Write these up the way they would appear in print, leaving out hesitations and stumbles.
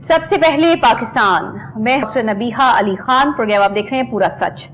سب سے پہلے پاکستان میں ڈاکٹر نبیہہ علی خان، پروگرام آپ دیکھ رہے ہیں پورا سچ۔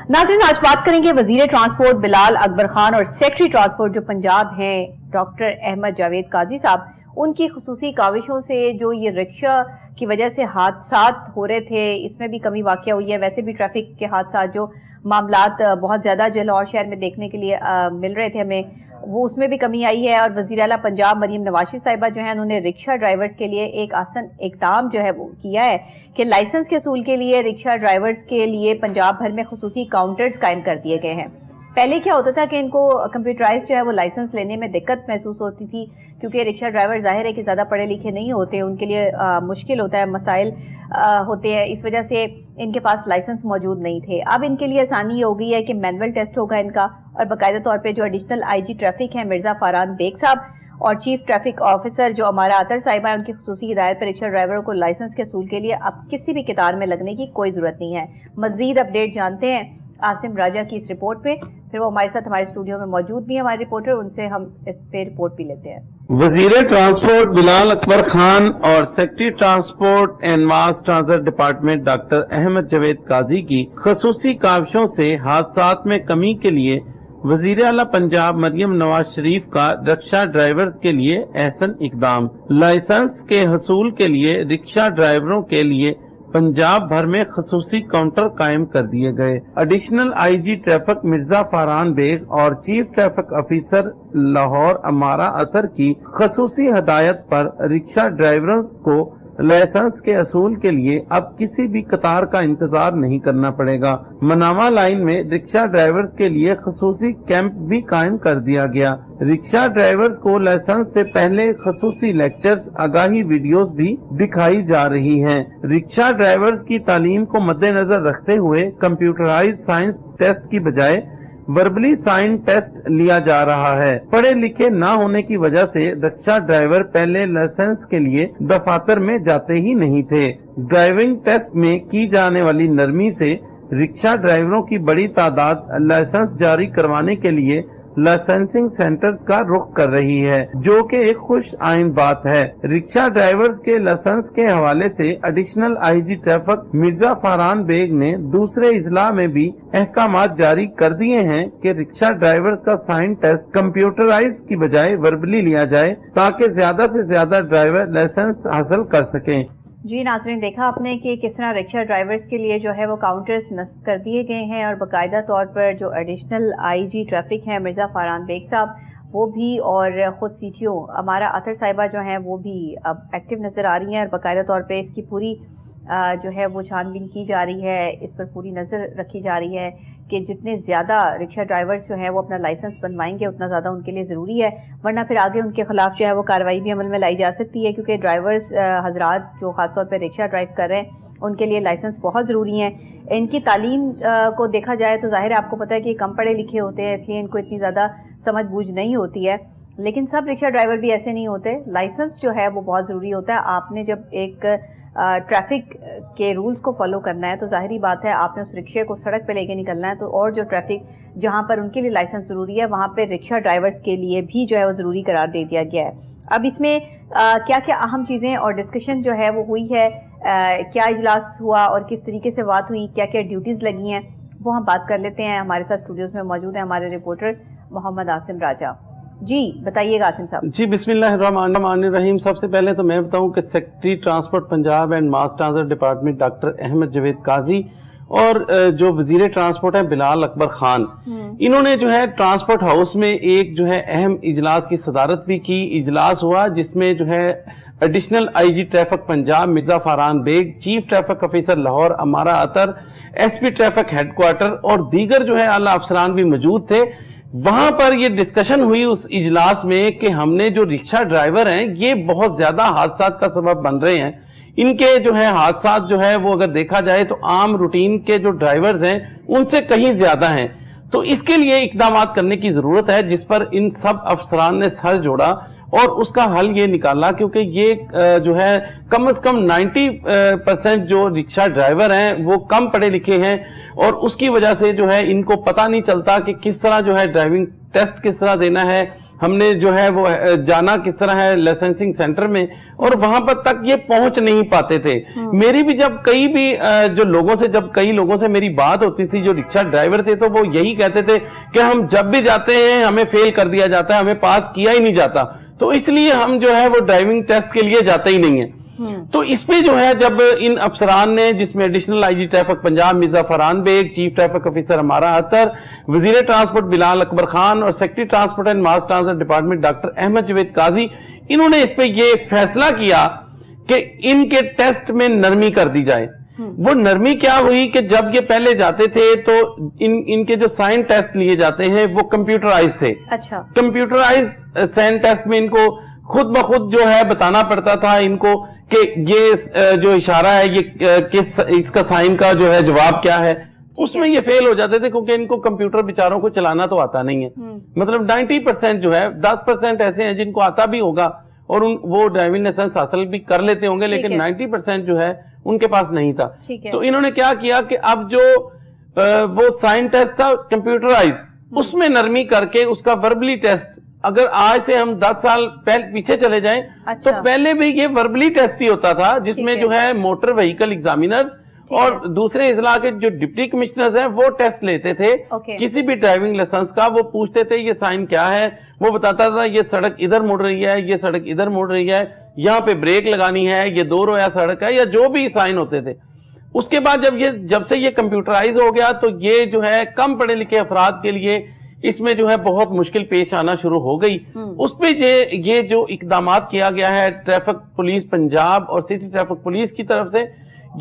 ناظرین، آج بات کریں گے وزیر ٹرانسپورٹ بلال اکبر خان اور سیکرٹری ٹرانسپورٹ جو پنجاب ہیں ڈاکٹر احمد جاوید قاضی صاحب، ان کی خصوصی کاوشوں سے جو یہ رکشہ کی وجہ سے حادثات ہو رہے تھے اس میں بھی کمی واقع ہوئی ہے۔ ویسے بھی ٹریفک کے حادثات جو معاملات بہت زیادہ جو لاہور شہر میں دیکھنے کے لیے مل رہے تھے ہمیں، وہ اس میں بھی کمی آئی ہے۔ اور وزیر اعلیٰ پنجاب مریم نواز شریف صاحبہ جو ہیں انہوں نے رکشہ ڈرائیورز کے لیے ایک آسن اقدام جو ہے وہ کیا ہے کہ لائسنس کے حصول کے لیے رکشہ ڈرائیورز کے لیے پنجاب بھر میں خصوصی کاؤنٹرز قائم کر دیے گئے ہیں۔ پہلے کیا ہوتا تھا کہ ان کو کمپیوٹرائز جو ہے وہ لائسنس لینے میں دقت محسوس ہوتی تھی، کیونکہ رکشہ ڈرائیور ظاہر ہے کہ زیادہ پڑھے لکھے نہیں ہوتے، ان کے لیے مشکل ہوتا ہے، مسائل ہوتے ہیں، اس وجہ سے ان کے پاس لائسنس موجود نہیں تھے۔ اب ان کے لیے آسانی ہو گئی ہے کہ مینول ٹیسٹ ہوگا ان کا، اور باقاعدہ طور پہ جو ایڈیشنل آئی جی ٹریفک ہیں مرزا فاران بیگ صاحب اور چیف ٹریفک آفیسر جو امارہ اطہر صاحبہ ہیں، ان کی خصوصی ہدایت پر رکشہ ڈرائیوروں کو لائسنس کے حصول کے لیے اب کسی بھی قطار میں لگنے کی کوئی ضرورت نہیں ہے۔ مزید اپڈیٹ جانتے ہیں عاصم راجہ کی اس رپورٹ پہ، پھر وہ ہمارے ساتھ ہمارے اسٹوڈیو میں موجود بھی ہیں ہمارے رپورٹر، ان سے ہم اس پہ رپورٹ بھی لیتے ہیں۔ وزیر ٹرانسپورٹ بلال اکبر خان اور secretary transport and mass transit department doctor Ahmad Javed Qazi کی خصوصی کاوشوں سے حادثات میں کمی کے لیے وزیر اعلیٰ پنجاب مریم نواز شریف کا رکشہ ڈرائیورز کے لیے احسن اقدام۔ لائسنس کے حصول کے لیے رکشہ ڈرائیوروں کے لیے پنجاب بھر میں خصوصی کاؤنٹر قائم کر دیے گئے۔ Additional I G traffic Mirza Faran Baig اور chief traffic officer Lahore Amara Athar کی خصوصی ہدایت پر رکشہ ڈرائیوروں کو لائسنس کے حصول کے لیے اب کسی بھی قطار کا انتظار نہیں کرنا پڑے گا۔ مناوا لائن میں رکشہ ڈرائیورز کے لیے خصوصی کیمپ بھی قائم کر دیا گیا۔ رکشہ ڈرائیورز کو لائسنس سے پہلے خصوصی لیکچرز، آگاہی ویڈیوز بھی دکھائی جا رہی ہیں۔ رکشہ ڈرائیورز کی تعلیم کو مد نظر رکھتے ہوئے کمپیوٹرائز سائنس ٹیسٹ کی بجائے وربلی سائن ٹیسٹ لیا جا رہا ہے۔ پڑھے لکھے نہ ہونے کی وجہ سے رکشہ ڈرائیور پہلے لائسنس کے لیے دفاتر میں جاتے ہی نہیں تھے۔ ڈرائیونگ ٹیسٹ میں کی جانے والی نرمی سے رکشہ ڈرائیوروں کی بڑی تعداد لائسنس جاری کروانے کے لیے لائسنسنگ سینٹرز کا رخ کر رہی ہے، جو کہ ایک خوش آئند بات ہے۔ رکشہ ڈرائیورز کے لائسنس کے حوالے سے additional I G traffic Mirza Faran Baig نے دوسرے اضلاع میں بھی احکامات جاری کر دیے ہیں کہ رکشہ ڈرائیورز کا سائن ٹیسٹ کمپیوٹرائز کی بجائے وربلی لیا جائے تاکہ زیادہ سے زیادہ ڈرائیور لائسنس حاصل کر سکیں۔ جی ناظرین، دیکھا آپ نے کہ کس طرح رکشہ ڈرائیورز کے لیے جو ہے وہ کاؤنٹرز نصب کر دیے گئے ہیں، اور باقاعدہ طور پر جو ایڈیشنل آئی جی ٹریفک ہیں مرزا فاران بیگ صاحب وہ بھی، اور خود سی ٹی او امارہ اطہر صاحبہ جو ہیں وہ بھی اب ایکٹیو نظر آ رہی ہیں، اور باقاعدہ طور پہ اس کی پوری جو ہے وہ چھان بین کی جا رہی ہے، اس پر پوری نظر رکھی جا رہی ہے کہ جتنے زیادہ رکشہ ڈرائیورز جو ہیں وہ اپنا لائسنس بنوائیں گے اتنا زیادہ ان کے لیے ضروری ہے، ورنہ پھر آگے ان کے خلاف جو ہے وہ کارروائی بھی عمل میں لائی جا سکتی ہے، کیونکہ ڈرائیورز حضرات جو خاص طور پہ رکشہ ڈرائیو کر رہے ہیں ان کے لیے لائسنس بہت ضروری ہیں۔ ان کی تعلیم کو دیکھا جائے تو ظاہر ہے آپ کو پتہ ہے کہ کم پڑھے لکھے ہوتے ہیں، اس لیے ان کو اتنی زیادہ سمجھ بوجھ نہیں ہوتی ہے، لیکن سب رکشہ ڈرائیور بھی ایسے نہیں ہوتے۔ لائسنس جو ہے وہ بہت ضروری ہوتا ہے۔ آپ نے جب ایک ٹریفک کے رولز کو فالو کرنا ہے تو ظاہری بات ہے آپ نے اس رکشے کو سڑک پہ لے کے نکلنا ہے، تو اور جو ٹریفک جہاں پر ان کے لیے لائسنس ضروری ہے وہاں پہ رکشہ ڈرائیورز کے لیے بھی جو ہے وہ ضروری قرار دے دیا گیا ہے۔ اب اس میں کیا کیا اہم چیزیں اور ڈسکشن جو ہے وہ ہوئی ہے، کیا اجلاس ہوا اور کس طریقے سے بات ہوئی، کیا کیا ڈیوٹیز لگی ہیں، وہ ہم بات کر لیتے ہیں۔ ہمارے ساتھ اسٹوڈیوز میں موجود ہیں ہمارے رپورٹر محمد عاصم راجہ۔ جی بتائیے گا عاصم صاحب۔ جی بسم اللہ الرحمن الرحیم۔ سب سے پہلے تو میں بتاؤں کہ secretary transport Punjab and mass transit department doctor Ahmad Javed Qazi اور جو وزیر ٹرانسپورٹ ہے بلال اکبر خان، انہوں نے جو ہے ٹرانسپورٹ ہاؤس میں ایک جو ہے اہم اجلاس کی صدارت بھی کی۔ اجلاس ہوا جس میں جو ہے additional I G traffic Punjab Mirza Faran Baig, chief traffic officer Lahore Amara Athar, S P traffic headquarter اور دیگر جو ہے اعلیٰ افسران بھی موجود تھے۔ وہاں پر یہ ڈسکشن ہوئی اس اجلاس میں کہ ہم نے جو رکشہ ڈرائیور ہیں یہ بہت زیادہ حادثات کا سبب بن رہے ہیں، ان کے جو ہے حادثات جو ہے وہ اگر دیکھا جائے تو عام روٹین کے جو ڈرائیورز ہیں ان سے کہیں زیادہ ہیں، تو اس کے لیے اقدامات کرنے کی ضرورت ہے، جس پر ان سب افسران نے سر جوڑا اور اس کا حل یہ نکالا، کیونکہ یہ جو ہے کم از کم 90% جو رکشہ ڈرائیور ہیں وہ کم پڑھے لکھے ہیں، اور اس کی وجہ سے جو ہے ان کو پتہ نہیں چلتا کہ کس طرح جو ہے ڈرائیونگ ٹیسٹ کس طرح دینا ہے، ہم نے جو ہے وہ جانا کس طرح ہے لائسنسنگ سینٹر میں، اور وہاں پر تک یہ پہنچ نہیں پاتے تھے. میری بھی جب کئی لوگوں سے میری بات ہوتی تھی جو رکشہ ڈرائیور تھے، تو وہ یہی کہتے تھے کہ ہم جب بھی جاتے ہیں ہمیں فیل کر دیا جاتا ہے، ہمیں پاس کیا ہی نہیں جاتا، تو اس لیے ہم جو ہے وہ ڈرائیونگ ٹیسٹ کے لیے جاتے ہی نہیں ہیں. تو اس پہ جو ہے جب ان افسران نے، جس میں additional I G traffic Punjab Mirza Farhan Baig, chief traffic officer ہمارا اطہر، وزیر ٹرانسپورٹ بلال اکبر خان اور secretary transport and mass transit department doctor Ahmad Javed Qazi, انہوں نے اس پہ یہ فیصلہ کیا کہ ان کے ٹیسٹ میں نرمی کر دی جائے. وہ نرمی کیا ہوئی کہ جب یہ پہلے جاتے تھے تو ان کے جو سائن ٹیسٹ لیے جاتے ہیں وہ کمپیوٹرائز تھے. اچھا. کمپیوٹرائز سائن ٹیسٹ میں ان کو خود بخود جو ہے بتانا پڑتا تھا ان کو کہ یہ جو اشارہ ہے یہ اس کا سائن کا جو ہے جواب کیا ہے. اس میں یہ فیل ہو جاتے تھے کیونکہ ان کو کمپیوٹر بیچاروں کو چلانا تو آتا نہیں ہے. مطلب 90% جو ہے 10% ایسے ہیں جن کو آتا بھی ہوگا اور وہ ڈرائیونگ لائسنس حاصل بھی کر لیتے ہوں گے، لیکن 90% جو ہے ان کے پاس نہیں تھا. تو انہوں نے کیا کیا کہ اب جو وہ سائن ٹیسٹ تھا کمپیوٹرائز، اس میں نرمی کر کے اس کا وربلی ٹیسٹ، اگر آج سے ہم 10 سال پیچھے چلے جائیں تو پہلے بھی یہ وربلی ٹیسٹ ہی ہوتا تھا، جس میں جو ہے موٹر وہیکل ایگزامینرز اور دوسرے اضلاع کے جو ڈپٹی کمشنرز ہیں وہ ٹیسٹ لیتے تھے کسی بھی ڈرائیونگ لائسنس کا. وہ پوچھتے تھے یہ سائن کیا ہے، وہ بتاتا تھا یہ سڑک ادھر مڑ رہی ہے، یہ سڑک ادھر مڑ رہی ہے، یہاں پہ بریک لگانی ہے، یہ 2 رویا سڑک ہے، یا جو بھی سائن ہوتے تھے. اس کے بعد جب سے یہ کمپیوٹرائز ہو گیا تو یہ جو ہے کم پڑھے لکھے افراد کے لیے اس میں جو ہے بہت مشکل پیش آنا شروع ہو گئی. اس پہ یہ جو اقدامات کیا گیا ہے ٹریفک پولیس پنجاب اور سٹی ٹریفک پولیس کی طرف سے،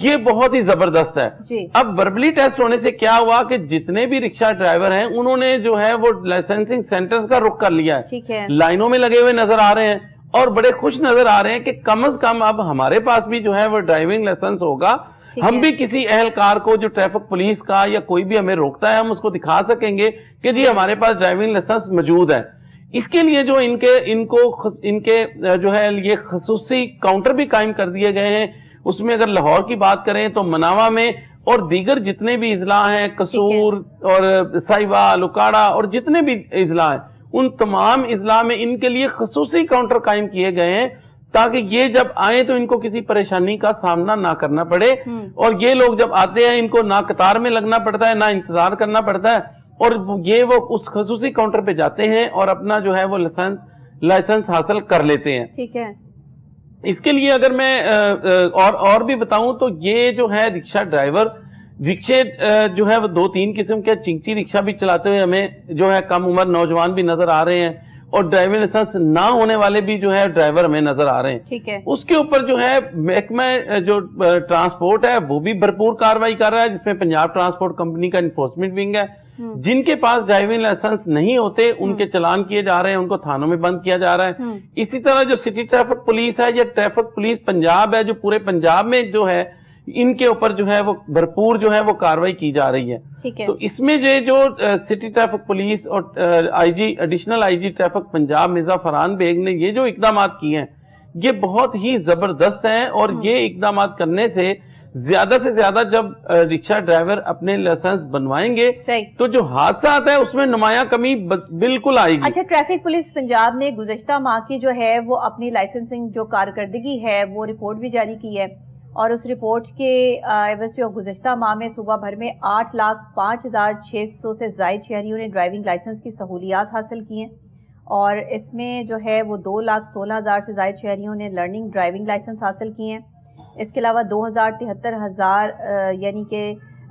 یہ بہت ہی زبردست ہے. اب وربلی ٹیسٹ ہونے سے کیا ہوا کہ جتنے بھی رکشہ ڈرائیور ہیں انہوں نے جو ہے وہ لائسنسنگ سینٹرز کا رخ کر لیا ہے، لائنوں میں لگے ہوئے نظر آ رہے ہیں اور بڑے خوش نظر آ رہے ہیں کہ کم از کم اب ہمارے پاس بھی جو ہے وہ ڈرائیونگ لائسنس ہوگا. ہم بھی کسی اہلکار کو جو ٹریفک پولیس کا یا کوئی بھی ہمیں روکتا ہے، ہم اس کو دکھا سکیں گے کہ جی ہمارے پاس ڈرائیونگ لائسنس موجود ہے. اس کے لیے جو ان کے جو ہے یہ خصوصی کاؤنٹر بھی قائم کر دیے گئے ہیں. اس میں اگر لاہور کی بات کریں تو مناوا میں اور دیگر جتنے بھی اضلاع ہیں، قصور اور سائیوال، اکاڑا اور جتنے بھی اضلاع ہیں، ان تمام اضلاع میں ان کے لیے خصوصی کاؤنٹر قائم کیے گئے ہیں تاکہ یہ جب آئیں تو ان کو کسی پریشانی کا سامنا نہ کرنا پڑے. اور یہ لوگ جب آتے ہیں ان کو نہ قطار میں لگنا پڑتا ہے، نہ انتظار کرنا پڑتا ہے، اور وہ اس خصوصی کاؤنٹر پہ جاتے ہیں اور اپنا جو ہے وہ لائسنس حاصل کر لیتے ہیں. ٹھیک ہے. اس کے لیے اگر میں اور بھی بتاؤں تو یہ جو ہے رکشہ ڈرائیور، رکشے جو ہے وہ 2-3 قسم کے چنچی رکشہ بھی چلاتے ہوئے ہمیں جو ہے کم عمر نوجوان بھی نظر آ رہے ہیں، اور ڈرائیونگ لائسنس نہ ہونے والے بھی جو ہے ڈرائیور ہمیں نظر آ رہے ہیں. ٹھیک ہے. اس کے اوپر جو ہے محکمہ جو ٹرانسپورٹ ہے وہ بھی بھرپور کارروائی کر رہا ہے، جس میں پنجاب ٹرانسپورٹ کمپنی کا انفورسمنٹ ونگ ہے. جن کے پاس ڈرائیونگ لائسنس نہیں ہوتے ان کے چلان کیے جا رہے ہیں، ان کو تھانوں میں بند کیا جا رہا ہے. اسی طرح جو سٹی ٹریفک پولیس ہے یا ٹریفک پولیس پنجاب ہے، جو پورے پنجاب میں جو ہے ان کے اوپر جو ہے وہ بھرپور جو ہے وہ کارروائی کی جا رہی ہے. تو اس میں جو سٹی ٹریفک پولیس اور additional I G traffic Punjab Mirza Farhan Baig نے یہ جو اقدامات کیے ہیں یہ بہت ہی زبردست ہیں. اور یہ اقدامات کرنے سے زیادہ جب رکشہ ڈرائیور اپنے لائسنس بنوائیں گے تو جو حادثات ہیں اس میں نمایاں کمی بالکل آئے گی. اچھا، ٹریفک پولیس پنجاب نے گزشتہ ماہ کی جو ہے وہ اپنی لائسنسنگ جو کارکردگی ہے وہ رپورٹ بھی جاری کی ہے، اور اس رپورٹ کے عوض جو گزشتہ ماہ میں صوبہ بھر میں 8,05,600 سے زائد شہریوں نے ڈرائیونگ لائسنس کی سہولیات حاصل کی ہیں، اور اس میں جو ہے وہ 2,16,000 سے زائد شہریوں نے لرننگ ڈرائیونگ لائسنس حاصل کیے ہیں. اس کے علاوہ 73,000 یعنی کہ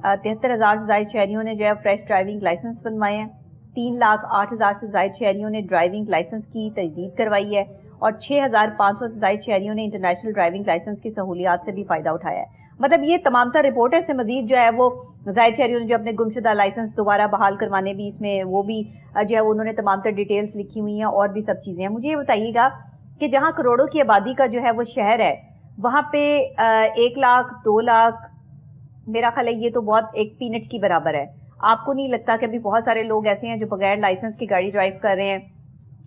73,000 سے زائد شہریوں نے جو ہے فریش ڈرائیونگ لائسنس بنوائے ہیں. 3,08,000 سے زائد شہریوں نے ڈرائیونگ لائسنس کی تجدید کروائی ہے، اور 6,500 سے زائد شہریوں نے انٹرنیشنل ڈرائیونگ لائسنس کی سہولیات سے بھی فائدہ اٹھایا ہے. مطلب یہ تمام تر رپورٹ ہے. اس سے مزید جو ہے وہ زائد شہریوں نے جو اپنے گمشدہ لائسنس دوبارہ بحال کروانے بھی اس میں وہ بھی جو ہے انہوں نے تمام تر ڈیٹیلز لکھی ہوئی ہیں، اور بھی سب چیزیں ہیں. مجھے یہ بتائیے گا کہ جہاں کروڑوں کی آبادی کا جو ہے وہ شہر ہے، وہاں پہ 1 لاکھ 2 لاکھ میرا خیال ہے یہ تو بہت ایک پینٹ کی برابر ہے. آپ کو نہیں لگتا کہ ابھی بہت سارے لوگ ایسے ہیں جو بغیر لائسنس کی گاڑی ڈرائیو کر رہے ہیں،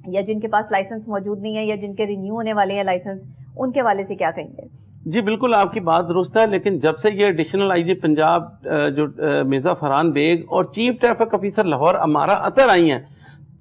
یا جن کے پاس لائسنس موجود نہیں ہے، یا جن کے رینیو ہونے والے ہیں لائسنس، ان کے حوالے سے کیا کہیں گے؟ جی بالکل آپ کی بات درست ہے، لیکن جب سے یہ ایڈیشنل آئی جی پنجاب جو مرزا فرحان بیگ اور چیف ٹریفک آفیسر لاہور ہمارا اطہر آئی ہیں،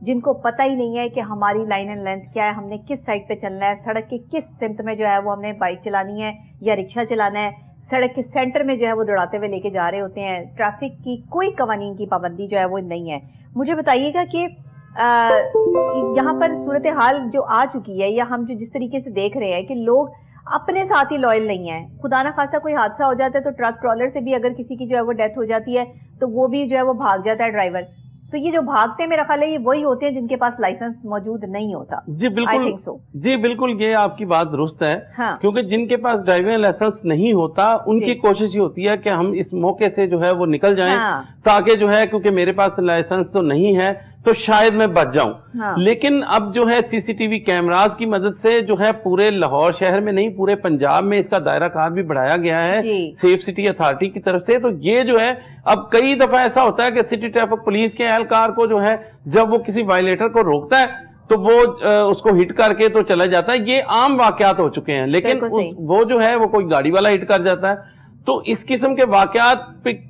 جن کو پتہ ہی نہیں ہے کہ ہماری لائن اینڈ لینتھ کیا ہے, ہم نے کس سائڈ پہ چلنا ہے, سڑک کے کس سمت میں جو ہے وہ ہم نے بائک چلانی ہے یا رکشہ چلانا ہے, سڑک کے سینٹر میں جو ہے وہ دوڑاتے ہوئے لے کے جا رہے ہوتے ہیں. ٹریفک کی کوئی قوانین کی پابندی جو ہے وہ نہیں ہے. مجھے بتائیے گا کہ یہاں پر صورتحال جو آ چکی ہے, یا ہم جو جس طریقے سے دیکھ رہے ہیں کہ لوگ اپنے ساتھ ہی لائل نہیں ہیں, خدا نہ خواستہ کوئی حادثہ ہو جاتا ہے تو ٹرک ٹرالر سے بھی اگر کسی کی جو ہے وہ ڈیتھ ہو جاتی ہے تو وہ بھی جو ہے وہ بھاگ جاتا ہے ڈرائیور. تو یہ جو بھاگتے ہیں میرا خیال ہے یہ وہی ہوتے ہیں جن کے پاس لائسنس موجود نہیں ہوتا. جی بالکل, جی بالکل, یہ آپ کی بات درست ہے. ہاں, کیونکہ جن کے پاس ڈرائیونگ لائسنس نہیں ہوتا ان کی کوشش یہ ہوتی ہے کہ ہم اس موقع سے جو ہے وہ نکل جائیں, تاکہ جو ہے کیونکہ میرے پاس لائسنس تو نہیں ہے تو شاید میں بچ جاؤں. لیکن اب جو ہے سی سی ٹی وی کیمراز کی مدد سے جو ہے پورے لاہور شہر میں نہیں پورے پنجاب میں اس کا دائرہ کار بھی بڑھایا گیا ہے سیف سٹی اتھارٹی کی طرف سے. تو یہ جو ہے اب کئی دفعہ ایسا ہوتا ہے کہ سٹی ٹریفک پولیس کے اہلکار کو جو ہے جب وہ کسی وائلیٹر کو روکتا ہے تو وہ اس کو ہٹ کر کے تو چلا جاتا ہے. یہ عام واقعات ہو چکے ہیں. لیکن وہ جو ہے وہ کوئی گاڑی والا ہٹ کر جاتا ہے. تو اس قسم کے واقعات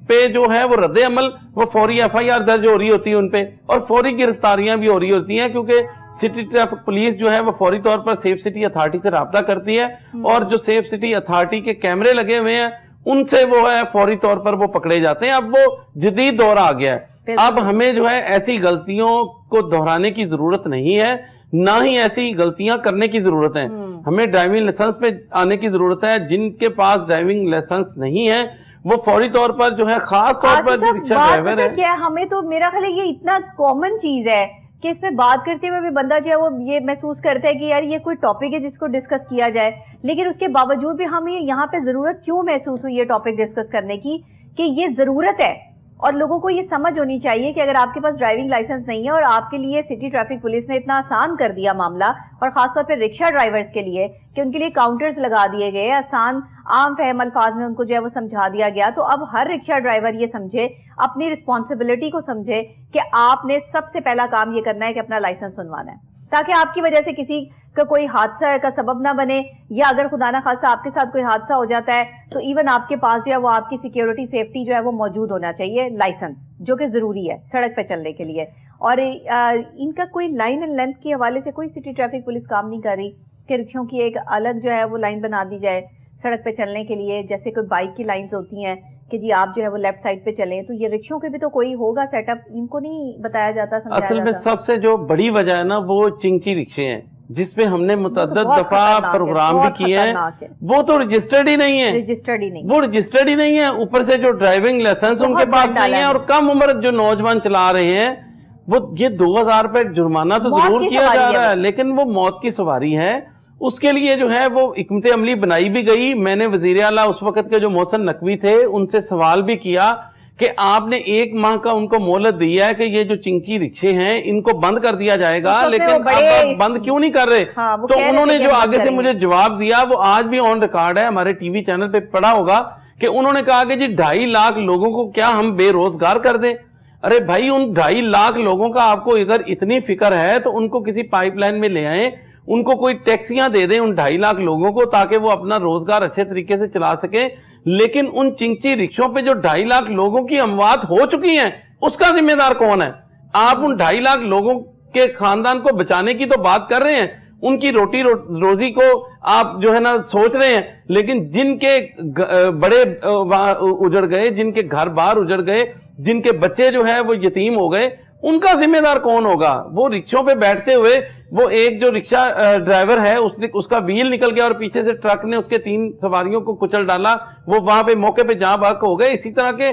پہ جو ہے وہ رد عمل وہ فوری ایف آئی آر درج ہو رہی ہوتی ہے ان پہ, اور فوری گرفتاریاں بھی ہو رہی ہوتی ہیں, کیونکہ سٹی ٹریفک پولیس جو ہے وہ فوری طور پر سیف سٹی اتھارٹی سے رابطہ کرتی ہے, اور جو سیف سٹی اتھارٹی کے کیمرے لگے ہوئے ہیں ان سے وہ ہے فوری طور پر وہ پکڑے جاتے ہیں. اب وہ جدید دور آ گیا ہے. اب ہمیں جو ہے ایسی غلطیوں کو دہرانے کی ضرورت نہیں ہے, نہ ہی ایسی غلطیاں کرنے کی ضرورت ہے. ہمیں ڈرائیونگ لائسنس پہ آنے کی ضرورت ہے. جن کے پاس ڈرائیونگ لائسنس نہیں ہے وہ فوری طور پر جو ہے خاص طور پر جو رکشہ ڈرائیور ہے, کیا ہمیں تو میرا خیال ہے یہ اتنا کامن چیز ہے کہ اس پہ بات کرتے ہوئے بھی بندہ جو ہے وہ یہ محسوس کرتا ہے کہ یار یہ کوئی ٹاپک ہے جس کو ڈسکس کیا جائے, لیکن اس کے باوجود بھی ہمیں یہاں پہ ضرورت کیوں محسوس ہوئی یہ ٹاپک ڈسکس کرنے کی کہ یہ ضرورت ہے. اور لوگوں کو یہ سمجھ ہونی چاہیے کہ اگر آپ کے پاس ڈرائیونگ لائسنس نہیں ہے اور آپ کے لیے سٹی ٹریفک پولیس نے اتنا آسان کر دیا معاملہ, اور خاص طور پہ رکشہ ڈرائیورز کے لیے کہ ان کے لیے کاؤنٹرز لگا دیے گئے, آسان عام فہم الفاظ میں ان کو جو ہے وہ سمجھا دیا گیا, تو اب ہر رکشہ ڈرائیور یہ سمجھے, اپنی رسپانسبلٹی کو سمجھے کہ آپ نے سب سے پہلا کام یہ کرنا ہے کہ اپنا لائسنس بنوانا ہے, تاکہ آپ کی وجہ سے کسی کا کوئی حادثہ کا سبب نہ بنے, یا اگر خدا نہ خواستہ آپ کے ساتھ کوئی حادثہ ہو جاتا ہے تو ایون آپ کے پاس جو ہے وہ آپ کی سیکیورٹی سیفٹی جو ہے وہ موجود ہونا چاہیے, لائسنس جو کہ ضروری ہے سڑک پہ چلنے کے لیے. اور ان کا کوئی لائن اینڈ لینتھ کے حوالے سے کوئی سٹی ٹریفک پولیس کام نہیں کر رہی کہ رکشوں کی ایک الگ جو ہے وہ لائن بنا دی جائے سڑک پہ چلنے کے لیے, جیسے کوئی بائک کی لائنز ہوتی ہیں کہ جی آپ جو ہے وہ لیفٹ سائڈ پہ چلیں. تو یہ رکشوں کے بھی تو کوئی ہوگا سیٹ اپ, ان کو نہیں بتایا جاتا, سمجھایا جاتا. اصل میں سب سے جو بڑی وجہ ہے نا وہ چنگچی رکشے ہیں, جس پہ ہم نے متعدد دفعہ پروگرام بھی کیے ہیں. وہ تو رجسٹرڈ ہی نہیں ہے, وہ رجسٹرڈ ہی نہیں ہے. اوپر سے جو ڈرائیونگ لائسنس ان کے پاس نہیں ہے, اور کم عمر جو نوجوان چلا رہے ہیں وہ یہ 2000 روپے جرمانہ تو ضرور کیا جا رہا ہے, لیکن وہ موت کی سواری ہے. اس کے لیے جو ہے وہ حکمت عملی بنائی بھی گئی. میں نے وزیر اعلیٰ اس وقت کے جو محسن نقوی تھے ان سے سوال بھی کیا کہ آپ نے 1 ماہ کا ان کو مہلت دیا ہے کہ یہ جو چنگچی رکشے ہیں ان کو بند کر دیا جائے گا, لیکن اب بند کیوں نہیں کر رہے. تو انہوں نے جو آگے سے مجھے جواب دیا وہ آج بھی آن ریکارڈ ہے, ہمارے ٹی وی چینل پہ پڑا ہوگا, کہ انہوں نے کہا کہ جی 2.5 لاکھ لوگوں کو کیا ہم بے روزگار کر دیں. ارے بھائی ان 2.5 لاکھ لوگوں کا آپ کو اگر اتنی فکر ہے تو ان کو کسی پائپ لائن میں لے آئیں, ان کو کوئی ٹیکسیاں دے دیں ان 2.5 لاکھ لوگوں کو, تاکہ وہ اپنا روزگار اچھے طریقے سے چلا سکیں. لیکن ان چنگچی رکشوں پہ جو 2.5 لاکھ لوگوں کی اموات ہو چکی ہیں اس کا ذمہ دار کون ہے؟ آپ ان 2.5 لاکھ لوگوں کے خاندان کو بچانے کی تو بات کر رہے ہیں, ان کی روٹی روزی کو آپ جو ہے نا سوچ رہے ہیں, لیکن جن کے بڑے اجڑ گئے, جن کے گھر بار اجڑ گئے, جن کے بچے جو ہے وہ یتیم ہو گئے, ان کا ذمہ دار کون ہوگا؟ وہ رکشوں پہ بیٹھتے ہوئے وہ ایک جو رکشہ ڈرائیور ہے اس کا ویل نکل گیا اور پیچھے سے ٹرک نے اس کے 3 سواریوں کو کچل ڈالا, وہ وہاں پہ موقع پہ جاں بحق ہو گئے. اسی طرح کے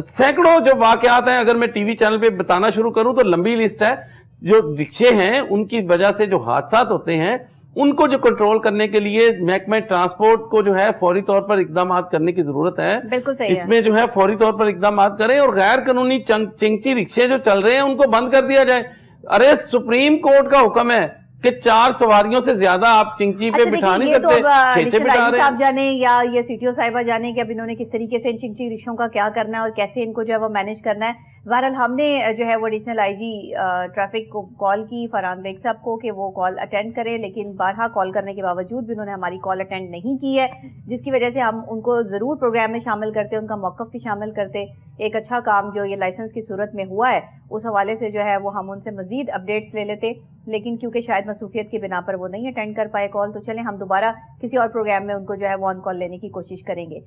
سینکڑوں جو واقعات ہیں, اگر میں ٹی وی چینل پہ بتانا شروع کروں تو لمبی لسٹ ہے. جو رکشے ہیں ان کی وجہ سے جو حادثات ہوتے ہیں ان کو جو کنٹرول کرنے کے لیے محکمہ ٹرانسپورٹ کو جو ہے فوری طور پر اقدامات کرنے کی ضرورت ہے. بالکل صحیح ہے. اس میں جو ہے فوری طور پر اقدامات کریں, اور غیر قانونی چنگچی رکشے جو چل رہے ہیں ان کو بند کر دیا جائے. ارے سپریم کورٹ کا حکم ہے کہ 4 سواریوں سے زیادہ آپ چنچی پہ بٹھا نہیں سکتے، 6 بٹھا رہے صاحب ہیں. جانے یا یہ سی ٹی او صاحبہ جانے کہ اب انہوں نے کس طریقے سے ان چنچی رکشوں کا کیا کرنا ہے اور کیسے ان کو جو ہے وہ مینیج کرنا ہے. بہرحال ہم نے جو ہے وہ ایڈیشنل آئی جی ٹریفک کو کال کی فرحان بیگ صاحب کو کہ وہ کال اٹینڈ کریں، لیکن بارہا کال کرنے کے باوجود بھی انہوں نے ہماری کال اٹینڈ نہیں کی ہے، جس کی وجہ سے ہم ان کو ضرور پروگرام میں شامل کرتے، ان کا موقف بھی شامل کرتے. ایک اچھا کام جو یہ لائسنس کی صورت میں ہوا ہے اس حوالے سے جو ہے وہ ہم ان سے مزید اپڈیٹس لے لیتے، لیکن کیونکہ شاید مصروفیت کی بنا پر وہ نہیں اٹینڈ کر پائے کال، تو چلیں ہم دوبارہ کسی اور پروگرام میں ان کو جو ہے وہ آن کال لینے کی کوشش کریں گے.